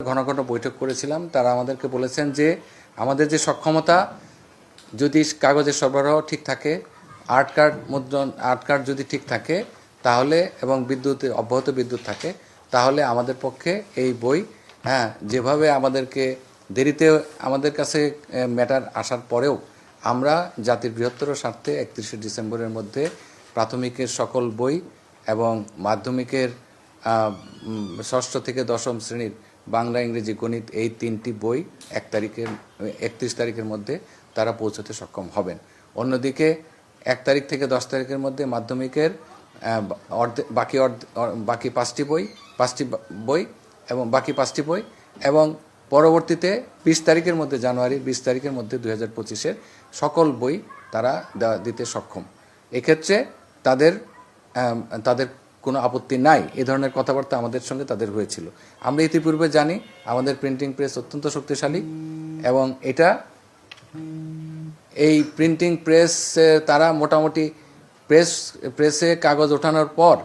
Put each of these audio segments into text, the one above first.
ঘন ঘন বৈঠক করেছিলাম। তারা আমাদেরকে বলেছেন যে আমাদের যে সক্ষমতা, যদি কাগজের সরবরাহ ঠিক থাকে, আর্ট কার্ড যদি ঠিক থাকে তাহলে, এবং অব্যাহত বিদ্যুৎ থাকে, তাহলে আমাদের পক্ষে এই বই যেভাবে আমাদেরকে দেরিতে আমাদের কাছে ম্যাটার আসার পরেও আমরা জাতির বৃহত্তর স্বার্থে 31শে ডিসেম্বরের মধ্যে প্রাথমিকের সকল বই এবং মাধ্যমিকের ষষ্ঠ থেকে দশম শ্রেণীর বাংলা, ইংরেজি, গণিত এই 3টি বই 31 তারিখের মধ্যে তারা পৌঁছতে সক্ষম হবেন। অন্যদিকে 1 তারিখ থেকে 10 তারিখের মধ্যে মাধ্যমিকের বাকি 5টি বই এবং পরবর্তীতে 20 তারিখের মধ্যে, জানুয়ারির 20 তারিখের মধ্যে 2025-এর সকল বই তারা দিতে সক্ষম। এক্ষেত্রে তাদের কোনো আপত্তি নাই। এই ধরনের কথাবার্তা আমাদের সঙ্গে তাদের হয়েছিল। আমরা ইতিপূর্বে জানি আমাদের প্রিন্টিং প্রেস অত্যন্ত শক্তিশালী, এবং এই প্রিন্টিং প্রেস তারা মোটামুটি প্রেসে কাগজ ওঠানোর পর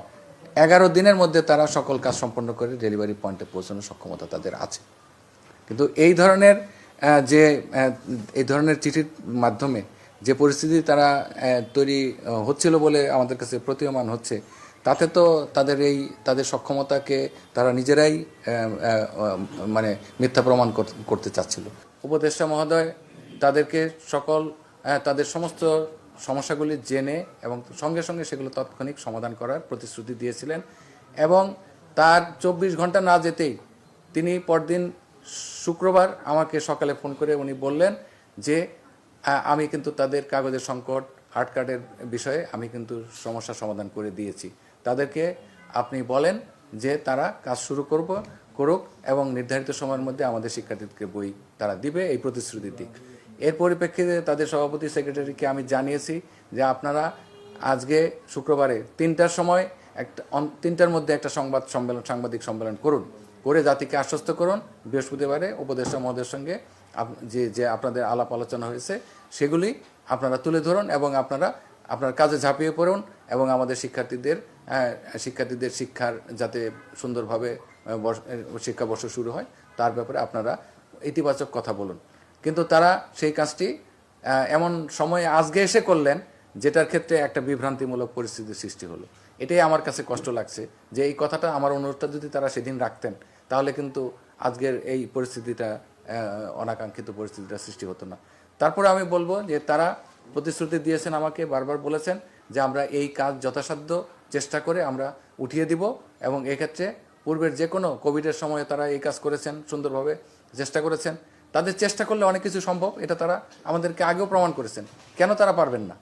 11 দিনের মধ্যে তারা সকল কাজ সম্পন্ন করে ডেলিভারি পয়েন্টে পৌঁছানোর সক্ষমতা তাদের আছে। কিন্তু এই ধরনের চিঠির মাধ্যমে যে পরিস্থিতি তারা তৈরি হচ্ছিল বলে আমাদের কাছে প্রতীয়মান হচ্ছে, তাতে তো তাদের সক্ষমতাকে তারা নিজেরাই মিথ্যা প্রমাণ করতে চাচ্ছিল। উপদেষ্টা মহোদয় তাদেরকে তাদের সমস্ত সমস্যাগুলি জেনে এবং সঙ্গে সঙ্গে সেগুলো তাৎক্ষণিক সমাধান করার প্রতিশ্রুতি দিয়েছিলেন, এবং তার 24 ঘন্টা না যেতেই তিনি পরদিন শুক্রবার আমাকে সকালে ফোন করে উনি বললেন যে আমি কিন্তু তাদের কাগজের সংকট, আর্ট কার্ডের বিষয়ে আমি কিন্তু সমস্যা সমাধান করে দিয়েছি। তাদেরকে আপনি বলেন যে তারা কাজ শুরু করুক এবং নির্ধারিত সময়ের মধ্যে আমাদের শিক্ষার্থীদেরকে বই তারা দিবে, এই প্রতিশ্রুতি দিক। এর পরিপ্রেক্ষিতে তাদের সভাপতি, সেক্রেটারিকে আমি জানিয়েছি যে আপনারা আজকে শুক্রবারে 3টার সময় 3টার মধ্যে একটা সাংবাদিক সম্মেলন করে জাতিকে আশ্বস্ত করুন। বৃহস্পতিবারে উপদেষ্টা মহোদয়ের সঙ্গে যে আপনাদের আলাপ আলোচনা হয়েছে সেগুলি আপনারা তুলে ধরুন, এবং আপনার কাজে ঝাঁপিয়ে পড়ুন, এবং আমাদের শিক্ষার্থীদের শিক্ষার যাতে সুন্দরভাবে শিক্ষাবর্ষ শুরু হয় তার ব্যাপারে আপনারা ইতিবাচক কথা বলুন। কিন্তু তারা সেই কাজটি এমন সময়ে আজকে এসে করলেন যেটার ক্ষেত্রে একটা বিভ্রান্তিমূলক পরিস্থিতির সৃষ্টি হলো। এটাই আমার কাছে কষ্ট লাগছে যে এই কথাটা, আমার অনুরোধটা যদি তারা সেদিন রাখতেন তাহলে কিন্তু আজকের এই পরিস্থিতিটা, অনাকাঙ্ক্ষিত পরিস্থিতিটা সৃষ্টি হতো না। তারপরে আমি বলবো যে তারা প্রতিশ্রুতি দিয়েছেন, আমাকে বারবার বলেছেন যে আমরা এই কাজ যথাসাধ্য চেষ্টা করে আমরা উঠিয়ে দিব, এবং এক্ষেত্রে পূর্বের যে কোনো কোভিডের সময়ে তারা এই কাজ করেছেন, সুন্দরভাবে চেষ্টা করেছেন। তাদের চেষ্টা করলে অনেক কিছু সম্ভব, এটা তারা আমাদেরকে আগেও প্রমাণ করেছেন। কেন তারা পারবেন না?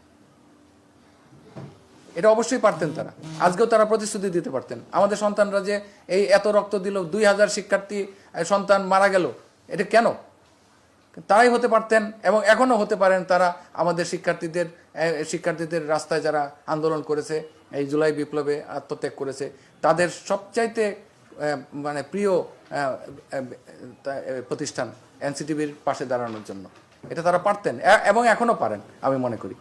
এটা অবশ্যই পারতেন তারা। আজকেও তারা প্রতিশ্রুতি দিতে পারতেন। আমাদের সন্তানরা যে এই এত রক্ত দিল, 2000 শিক্ষার্থী সন্তান মারা গেল, এটা কেন? তারাই হতে পারতেন, এবং এখনও হতে পারেন। তারা আমাদের শিক্ষার্থীদের রাস্তায় যারা আন্দোলন করেছে, এই জুলাই বিপ্লবে আত্মত্যাগ করেছে, তাদের সবচাইতে প্রিয় প্রতিষ্ঠান এনসিটিভির পাশে দাঁড়ানোর জন্য, এটা তারা পারতেন এবং এখনও পারেন আমি মনে করি।